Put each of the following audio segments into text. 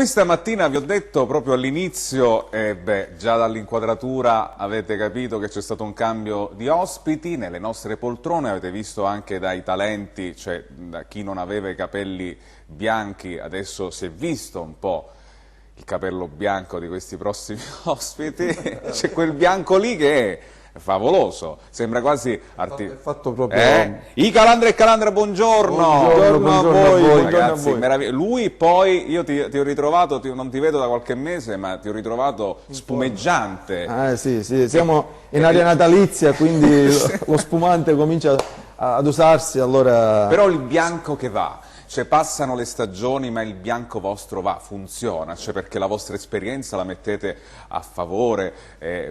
Questa mattina vi ho detto proprio all'inizio, già dall'inquadratura avete capito che c'è stato un cambio di ospiti nelle nostre poltrone, avete visto anche dai talenti, cioè da chi non aveva i capelli bianchi, adesso si è visto un po' il capello bianco di questi prossimi ospiti, c'è quel bianco lì che è favoloso, sembra quasi è fatto proprio... I Calandra e Calandra, buongiorno! Buongiorno a voi, Ragazzi, lui poi, io ti ho ritrovato, non ti vedo da qualche mese, ma ti ho ritrovato spumeggiante. Sì, siamo in area natalizia, quindi lo spumante comincia ad usarsi, allora... Però il bianco che va, cioè passano le stagioni ma il bianco vostro va, funziona, cioè perché la vostra esperienza la mettete a favore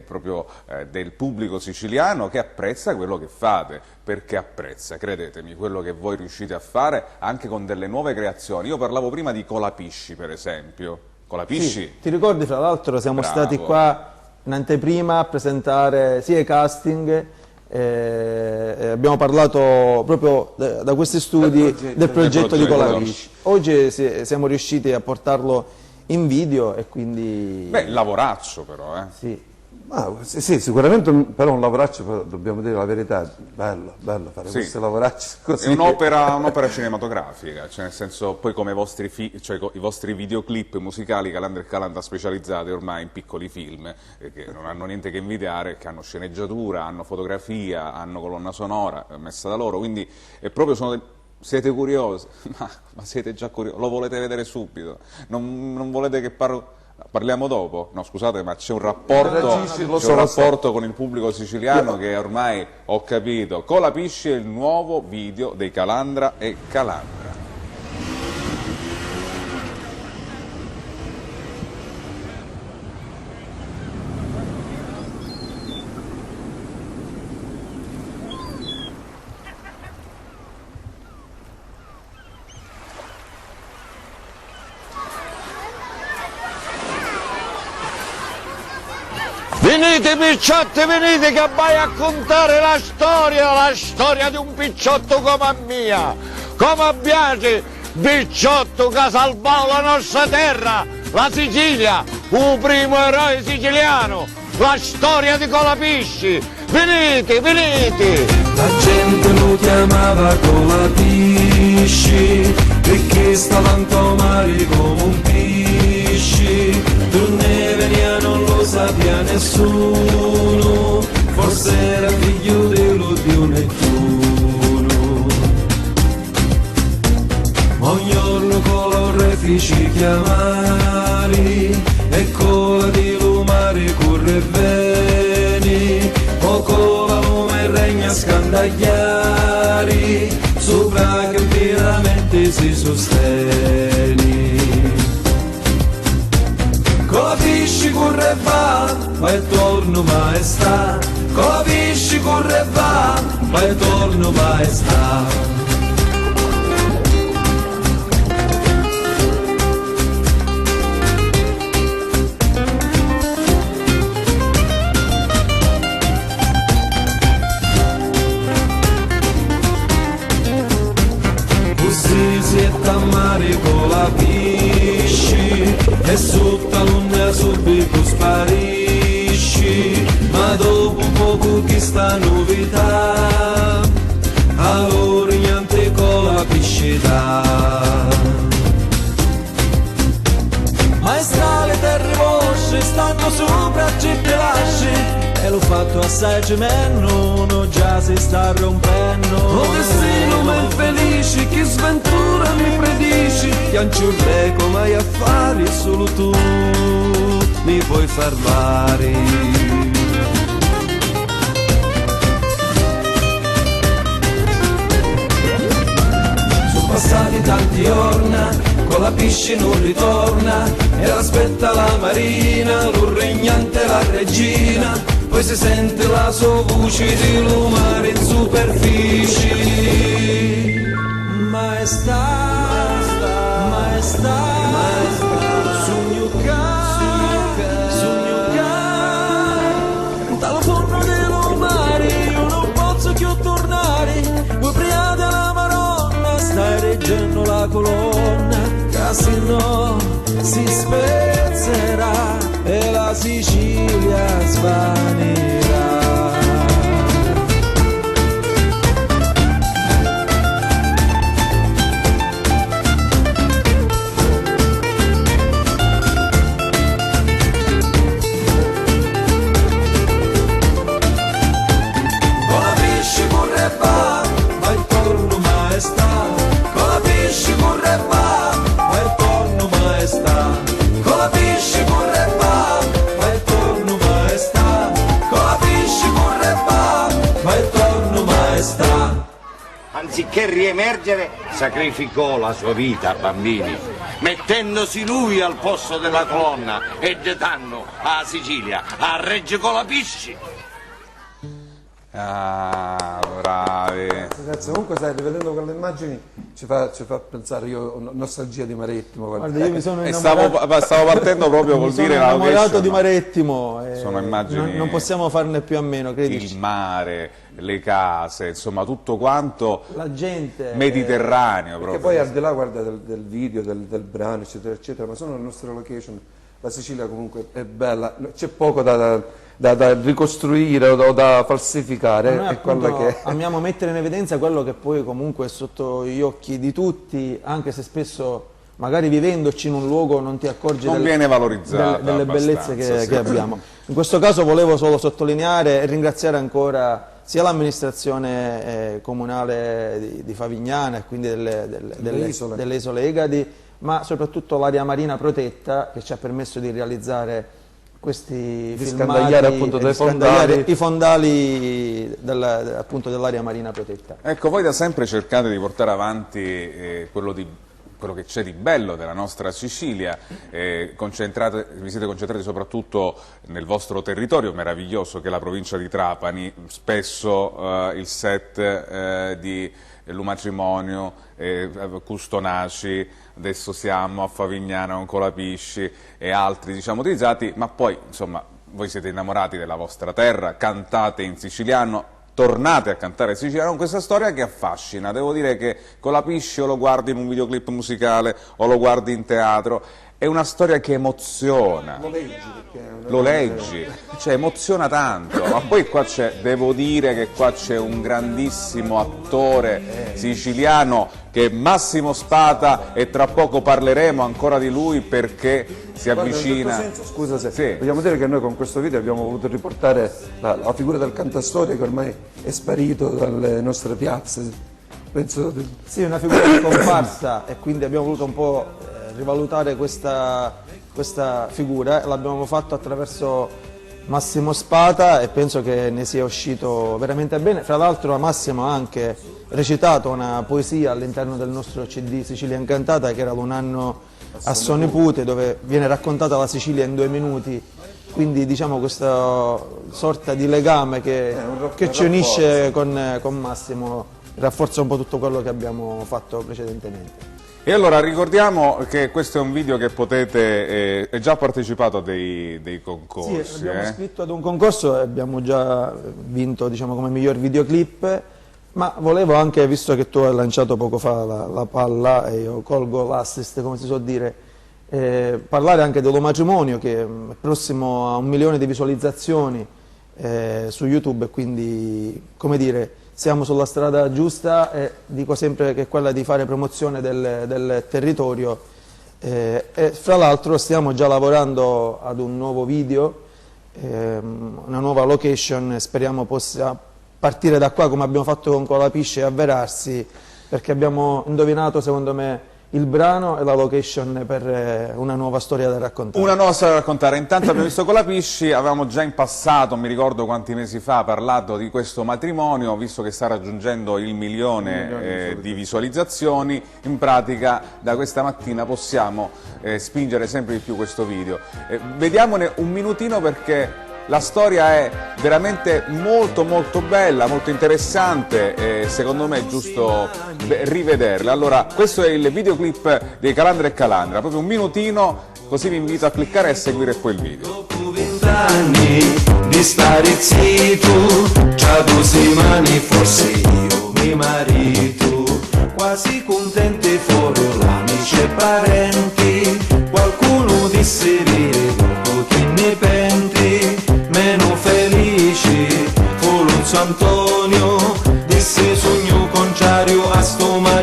proprio del pubblico siciliano che apprezza quello che fate, perché apprezza, credetemi, quello che voi riuscite a fare anche con delle nuove creazioni. Io parlavo prima di Colapisci, per esempio. Colapisci? Sì, ti ricordi, fra l'altro siamo stati qua in anteprima a presentare sia i casting, abbiamo parlato proprio da questi studi del progetto di Colapisci. Oggi siamo riusciti a portarlo in video e quindi... Beh, lavoraccio però, Sì. Sì, sicuramente, però un lavoraccio, però, dobbiamo dire la verità, bello fare questi lavoracci così. È un'opera cinematografica, cioè nel senso, poi come i vostri videoclip musicali Calandra e Calandra specializzati ormai in piccoli film, che non hanno niente che invidiare, che hanno sceneggiatura, hanno fotografia, hanno colonna sonora messa da loro, quindi è proprio siete curiosi? Ma siete già curiosi? Lo volete vedere subito? Non volete che parliamo dopo? No, scusate, ma c'è un rapporto con il pubblico siciliano che ormai ho capito. Colapisci è il nuovo video dei Calandra e Calandra. Venite picciotti, venite che vai a contare la storia di un picciotto come mia, come piace, picciotto che ha salvato la nostra terra, la Sicilia, un primo eroe siciliano, la storia di Colapisci, venite! La gente lo chiamava Colapisci, perché stava in mare come un pesce, tu ne venia non lo sapeva nessuno, forse era figlio dello dio Nettuno. Ogni giorno con l'orefici chiamari, e con la di lumare corre e veni, o con la lume regna scandagliari, sopra che veramente si sostieni. Colapisci corre e va, ma e torno maestà. Colapisci corre e va, ma e torno maestà. Così si è tammare Colapisci, e sotto la luna subito sparisci, ma dopo poco chi sta novità, allora niente Colapisci dà. Maestrale terre vostre stanno sopra a lasci, e l'ho fatto assai cemento, non già si sta rompendo. Oh destino ma infelice, che sventura mi predici, che anciurre come hai affari, solo tu mi puoi far fare. Sono passati tanti giorni, Colapisci non ritorna, e aspetta la marina, lo regnante la regina, poi si sente la sua voce di lumare in superficie. Maestà, sogno dal forno dello mare, io non posso più tornare, voi priate la Maronna, stai reggendo la colonna, casino si spezzerà e la Sicilia svanirà. Anziché riemergere, sacrificò la sua vita, bambini, mettendosi lui al posto della colonna e detando a Sicilia, a Reggio Colapisci. Ah, bravi. Ragazzi, comunque sai, rivedendo quelle immagini ci fa pensare, io ho nostalgia di Marittimo. Guarda, io mi sono Stavo partendo proprio col dire la innamorato location, di Marittimo. Sono immagini, non possiamo farne più a meno, credici. il mare, le case, insomma tutto quanto La gente mediterraneo Perché proprio. poi al di là, guarda, del video, del brano, eccetera, eccetera, ma sono le nostre location. La Sicilia comunque è bella, c'è poco da ricostruire o da falsificare. Noi è quella appunto che amiamo mettere in evidenza quello che poi comunque è sotto gli occhi di tutti, anche se spesso magari vivendoci in un luogo non ti accorgi Non viene valorizzata delle bellezze abbastanza, sì. che abbiamo. In questo caso volevo solo sottolineare e ringraziare ancora sia l'amministrazione comunale di Favignana e quindi delle isole Egadi, ma soprattutto l'area marina protetta che ci ha permesso di realizzare questi filmati appunto e di scandagliare i fondali appunto dell'area marina protetta. Ecco, voi da sempre cercate di portare avanti quello che c'è di bello della nostra Sicilia, vi siete concentrati soprattutto nel vostro territorio meraviglioso che è la provincia di Trapani, spesso il set di Lumatrimonio, Custonaci, adesso siamo a Favignana con Colapisci e altri diciamo utilizzati, ma poi insomma voi siete innamorati della vostra terra, cantate in siciliano, tornate a cantare in siciliano con questa storia che affascina. Devo dire che Colapisci o lo guardi in un videoclip musicale o lo guardi in teatro, è una storia che emoziona, lo leggi, cioè emoziona tanto, ma poi qua devo dire che qua c'è un grandissimo attore siciliano che è Massimo Spata e tra poco parleremo ancora di lui perché si avvicina. In un certo senso, scusa se vogliamo dire che noi con questo video abbiamo voluto riportare la figura del cantastorie che ormai è sparito dalle nostre piazze. Penso Sì, una figura di comparsa e quindi abbiamo voluto un po' rivalutare questa figura, l'abbiamo fatto attraverso Massimo Spata e penso che ne sia uscito veramente bene. Fra l'altro Massimo ha anche recitato una poesia all'interno del nostro CD Sicilia Incantata che era un anno a suo nipote, dove viene raccontata la Sicilia in 2 minuti, quindi diciamo questa sorta di legame che ci unisce con Massimo rafforza un po' tutto quello che abbiamo fatto precedentemente. E allora ricordiamo che questo è un video che potete, è già partecipato a dei concorsi. Sì, abbiamo iscritto ad un concorso e abbiamo già vinto diciamo, come miglior videoclip, ma volevo anche, visto che tu hai lanciato poco fa la palla e io colgo l'assist come si suol dire, parlare anche dell'Omatrimonio che è prossimo a 1 milione di visualizzazioni su YouTube e quindi come dire siamo sulla strada giusta e dico sempre che è quella di fare promozione del territorio e fra l'altro stiamo già lavorando ad un nuovo video, una nuova location, speriamo possa partire da qua come abbiamo fatto con Colapisce e avverarsi perché abbiamo indovinato secondo me il brano e la location per una nuova storia da raccontare. Una nuova storia da raccontare. Intanto abbiamo visto Colapisci, avevamo già in passato, mi ricordo quanti mesi fa, parlato di questo matrimonio, visto che sta raggiungendo il 1 milione di visualizzazioni, in pratica da questa mattina possiamo spingere sempre di più questo video. Vediamone un minutino perché la storia è veramente molto molto bella, molto interessante e secondo me è giusto rivederla. Allora, questo è il videoclip dei Calandra e Calandra, proprio un minutino, così vi invito a cliccare e a seguire poi il video. Dopo 20 anni di stare zitto, già 2 mani forse io mi marito, quasi contenti fuori l'amici e parenti, qualcuno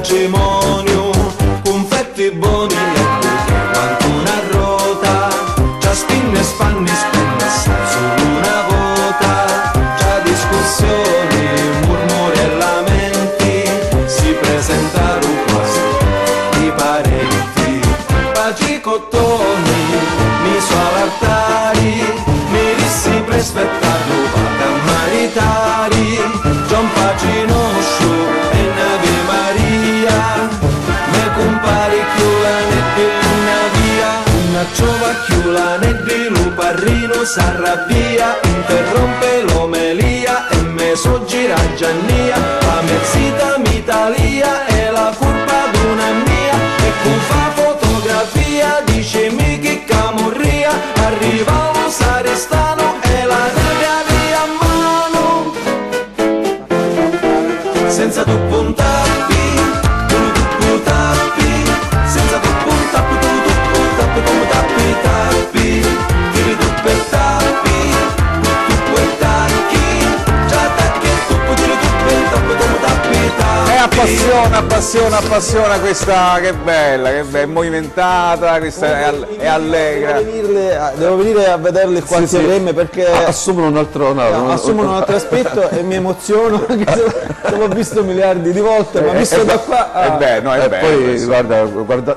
matrimonio, confetti buoni e quanto una rota, già spinne spanni spende solo una vota, già discussioni, murmuri e lamenti, si presentarono quasi i parenti, baci cottoni, miso all'altari, mi rissi per spettacolo vada maritari, John Pacinoscio e Nave Maria, me compari chiulane di una via, una giova chiulane di luparrino s'arrabbia, interrompe l'omelia e me so gira Giannia, la mezzita m'Italia è la colpa d'una mia, e con fa fotografia dice mi che camorria, arriva lo sarestano e la nega via a mano, senza tu puntappi, tu tappi, senza tu puntappi, tu tappi come tappi tappi, tiri tu per tappi, tu per tacchi, già tacchi tu tiri tu per tappi come tappi tappi. Appassiona questa, che bella, è movimentata, questa è allegra. Devo venire a vederli qua al TRM perché assumono un altro aspetto e mi emoziono anche se l'ho visto miliardi di volte, ma visto da qua poi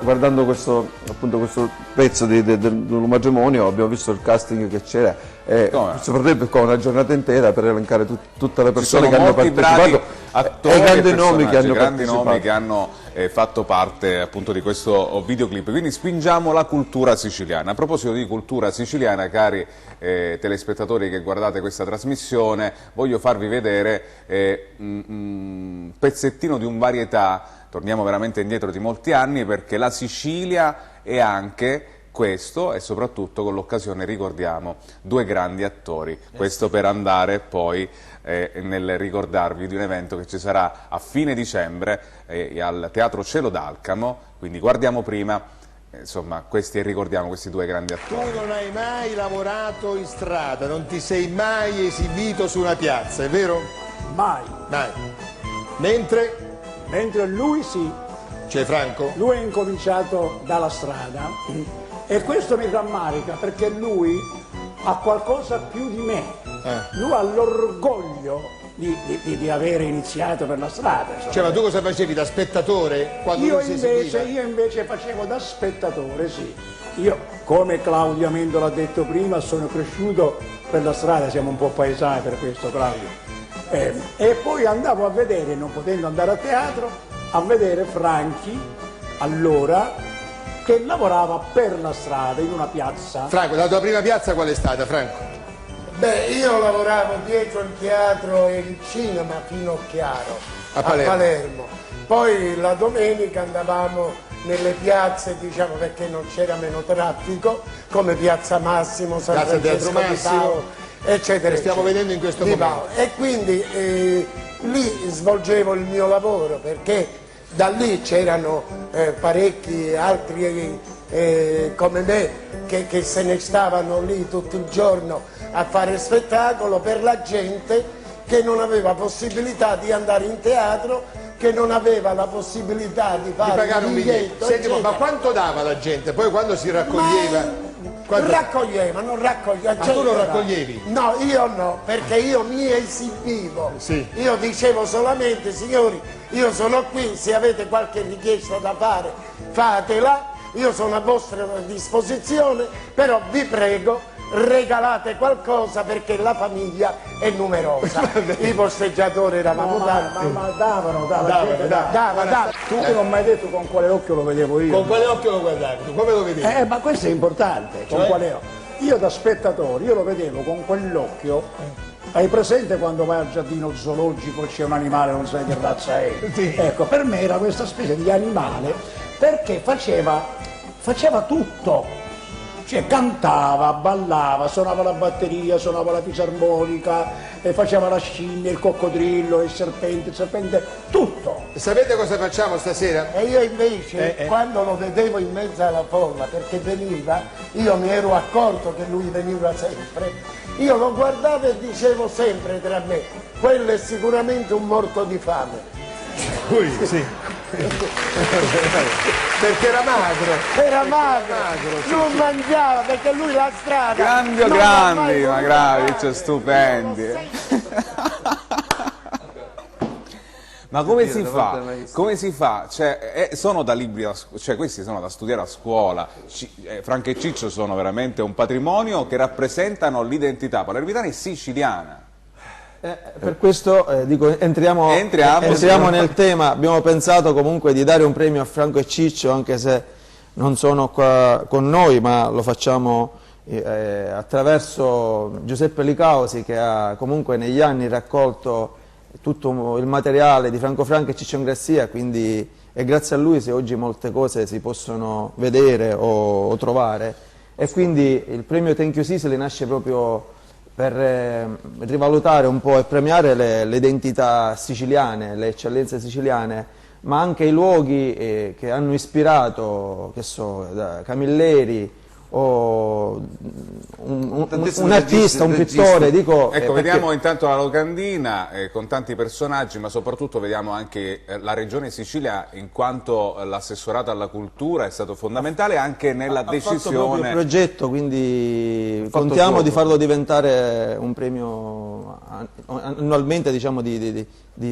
guardando questo pezzo del matrimonio abbiamo visto il casting che c'era, soprattutto con una giornata intera per elencare tutte le persone che hanno partecipato, attori e grandi nomi che hanno fatto parte appunto di questo videoclip. Quindi spingiamo la cultura siciliana. A proposito di cultura siciliana, cari telespettatori che guardate questa trasmissione, voglio farvi vedere un pezzettino di un varietà. Torniamo veramente indietro di molti anni, perché la Sicilia è anche questo, e soprattutto con l'occasione ricordiamo due grandi attori, questo per andare poi nel ricordarvi di un evento che ci sarà a fine dicembre al Teatro Cielo d'Alcamo, quindi guardiamo prima insomma questi e ricordiamo questi due grandi attori. Tu non hai mai lavorato in strada, non ti sei mai esibito su una piazza, è vero? Mai. Mai. Mentre Lui sì, c'è Franco? lui ha incominciato dalla strada e questo mi rammarica perché lui ha qualcosa più di me. Lui ha l'orgoglio di avere iniziato per la strada. Insomma. Cioè, ma tu cosa facevi da spettatore quando lui si esibiva? Io invece facevo da spettatore, sì. Io, come Claudio Amendola ha detto prima, sono cresciuto per la strada, siamo un po' paesani per questo, Claudio. E poi andavo a vedere, non potendo andare a teatro, a vedere Franchi, allora, che lavorava per la strada in una piazza. Franco, la tua prima piazza qual è stata, Franco? Beh, io lavoravo dietro il teatro e il cinema fino a Chiaro, a Palermo. Poi la domenica andavamo nelle piazze, diciamo, perché non c'era meno traffico, come Piazza Massimo, San Francesco di Paolo, eccetera. Stiamo vedendo in questo momento. E quindi lì svolgevo il mio lavoro, perché da lì c'erano parecchi altri come me che se ne stavano lì tutto il giorno a fare spettacolo per la gente che non aveva possibilità di andare in teatro, che non aveva la possibilità di pagare un biglietto. Senti, ma quanto dava la gente? Poi quando si raccoglieva? Non raccoglieva. Ma tu non raccoglievi? No, io no, perché io mi esibivo. Sì. Io dicevo solamente, signori, io sono qui, se avete qualche richiesta da fare, fatela, io sono a vostra disposizione, però vi prego, regalate qualcosa perché la famiglia è numerosa. I posteggiatori eravamo tanti. Ma davano. Tu non ho mai detto con quale occhio lo vedevo io. Con quale occhio lo guardavi? Tu come lo vedevi? Ma questo è importante, con quale occhio? Io da spettatore, io lo vedevo con quell'occhio. Hai presente quando vai al giardino zoologico e c'è un animale, non sai che razza è? Sì. Ecco, per me era questa specie di animale perché faceva tutto. Cioè cantava, ballava, suonava la batteria, suonava la fisarmonica, faceva la scimmia, il coccodrillo, il serpente, tutto. Sapete cosa facciamo stasera? E io invece, quando lo vedevo in mezzo alla folla, perché veniva, io mi ero accorto che lui veniva sempre, io lo guardavo e dicevo sempre tra me, quello è sicuramente un morto di fame. Lui, sì. Perché era magro. Era magro, non mangiava perché lui la strada. Grandi o non grandi, l'ha mai Magravic, stupendi. Ma come si fa? Come si fa? Cioè, sono da libri, cioè questi sono da studiare a scuola. Franco e Ciccio sono veramente un patrimonio che rappresentano l'identità palermitana e siciliana. Per questo dico, entriamo nel tema. Abbiamo pensato comunque di dare un premio a Franco e Ciccio, anche se non sono qua con noi, ma lo facciamo attraverso Giuseppe Licausi, che ha comunque negli anni raccolto tutto il materiale di Franco Franco e Ciccio Ingrassia, quindi è grazie a lui se oggi molte cose si possono vedere o trovare, e quindi il premio Thank You Sicily nasce proprio per rivalutare un po' e premiare le identità siciliane, le eccellenze siciliane, ma anche i luoghi che hanno ispirato, che so, da Camilleri o un artista, un pittore, dico. Ecco, vediamo intanto la locandina con tanti personaggi, ma soprattutto vediamo anche la regione Sicilia, in quanto l'assessorato alla cultura è stato fondamentale anche nella decisione. Ha fatto proprio il progetto, quindi contiamo di farlo diventare un premio annualmente, diciamo, di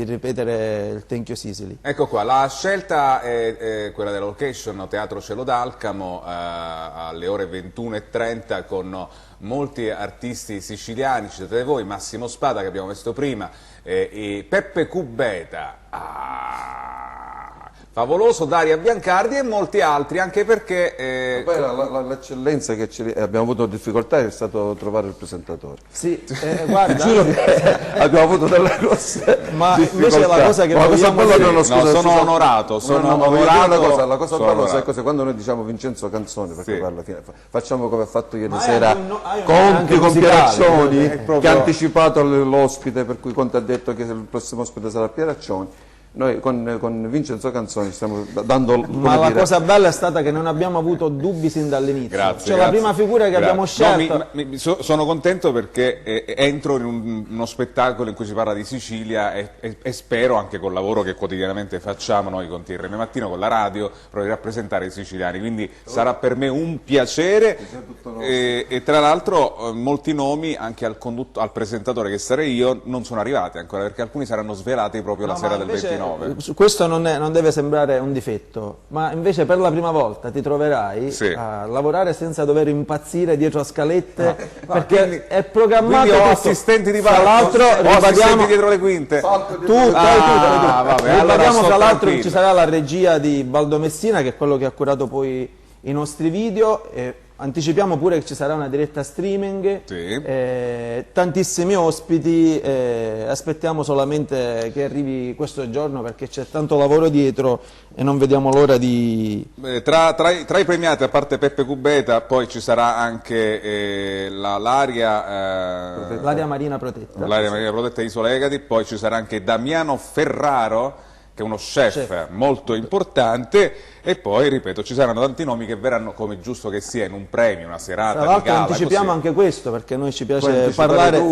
ripetere il Thank You Sicily. Ecco qua, la scelta è quella della location Teatro Cielo d'Alcamo alle ore 21:30 con molti artisti siciliani. Ci siete voi, Massimo Spada che abbiamo visto prima, e Peppe Cubeta, Favoloso, Daria Biancardi e molti altri, anche perché... Poi l'eccellenza che abbiamo avuto difficoltà è stato trovare il presentatore. Sì, guarda, giuro che abbiamo avuto delle grosse ma difficoltà. invece la cosa che sono onorato, la cosa bella sai cosa? Quando noi diciamo Vincenzo Canzoni, perché poi alla fine facciamo come ha fatto ieri sera Conti con Pieraccioni, che ha anticipato l'ospite, per cui Conti ha detto che il prossimo ospite sarà Pieraccioni. Noi con Vincenzo Canzoni stiamo dando... Ma la cosa bella è stata che non abbiamo avuto dubbi sin dall'inizio. Grazie, la prima figura che abbiamo scelto... sono contento perché entro in uno spettacolo in cui si parla di Sicilia e spero, anche col lavoro che quotidianamente facciamo noi con TRM Mattino, con la radio, proprio di rappresentare i siciliani. Quindi sarà per me un piacere e tra l'altro molti nomi anche al presentatore che sarei io non sono arrivati ancora, perché alcuni saranno svelati proprio la sera del 29. Questo non deve sembrare un difetto, ma invece per la prima volta ti troverai a lavorare senza dover impazzire dietro a scalette, perché quindi, è programmato tutto. Assistenti di tra l'altro assistenti dietro le quinte. Ribadiamo tra l'altro che ci sarà la regia di Baldo Messina, che è quello che ha curato poi i nostri video. Anticipiamo pure che ci sarà una diretta streaming, tantissimi ospiti, aspettiamo solamente che arrivi questo giorno perché c'è tanto lavoro dietro e non vediamo l'ora di... Tra i premiati, a parte Peppe Cubeta, poi ci sarà anche l'area marina protetta. L'area marina protetta di Isola Egadi, poi ci sarà anche Damiano Ferraro, che è uno chef molto importante, e poi, ripeto, ci saranno tanti nomi che verranno, come giusto che sia, in un premio, una serata di gala. Anticipiamo anche questo, perché noi ci piace parlare,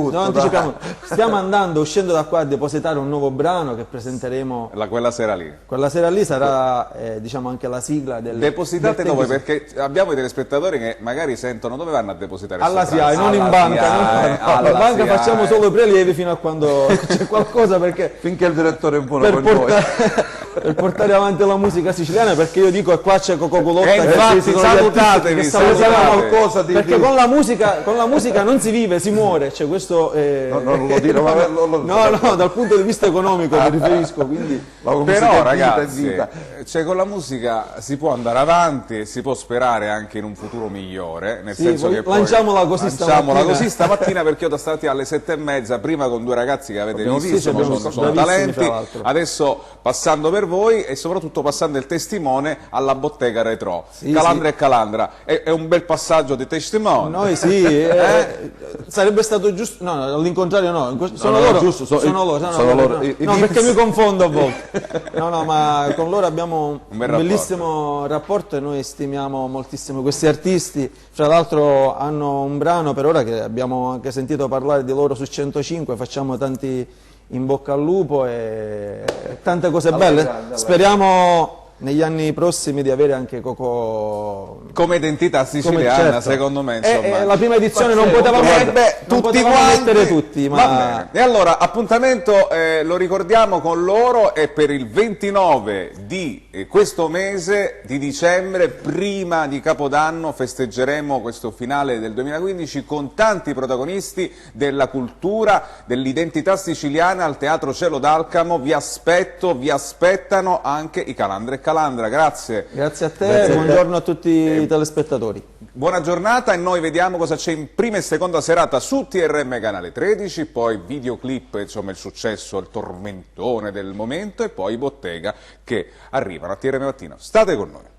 stiamo uscendo da qua a depositare un nuovo brano che presenteremo quella sera lì. Quella sera lì sarà diciamo anche la sigla del... Depositate dove? Perché abbiamo i telespettatori che magari sentono dove vanno a depositare. Alla SIAE, non in banca. Alla banca facciamo solo i prelievi fino a quando c'è qualcosa, perché finché il direttore è buono con noi. Per portare avanti la musica siciliana, perché io dico, e qua c'è Coco Culotta, infatti salutatevi, qualcosa perché con la musica non si vive, si muore, cioè questo non lo dire, no, dal punto di vista economico mi riferisco, quindi però ragazzi, cioè, con la musica si può andare avanti e si può sperare anche in un futuro migliore, nel senso che lanciamola così stamattina, perché io da stati alle 7:30, prima con due ragazzi che avete visto, sono talenti, adesso passando per voi e soprattutto passando il testimone alla bottega Retro, Calandra e Calandra, è un bel passaggio di testimone. Noi sarebbe stato giusto, no, all'incontrario sono loro, perché mi confondo a volte. No, ma con loro abbiamo un bellissimo rapporto e noi stimiamo moltissimo questi artisti. Fra l'altro hanno un brano per ora che abbiamo anche sentito parlare di loro su 105, facciamo tanti in bocca al lupo e tante cose belle. Speriamo negli anni prossimi di avere anche Coco come identità siciliana, certo. Secondo me, insomma. La prima edizione non potevamo mettere tutti, ma... Va bene. E allora, appuntamento, lo ricordiamo con loro, è per il 29 di questo mese di dicembre, prima di Capodanno, festeggeremo questo finale del 2015 con tanti protagonisti della cultura, dell'identità siciliana al Teatro Cielo d'Alcamo. Vi aspetto, vi aspettano anche i Calandra e Calandra. Grazie. Grazie a te, buongiorno a tutti i telespettatori. Buona giornata e noi vediamo cosa c'è in prima e seconda serata su TRM Canale 13, poi videoclip, insomma il successo, il tormentone del momento e poi Bottega che arrivano a TRM Mattino. State con noi.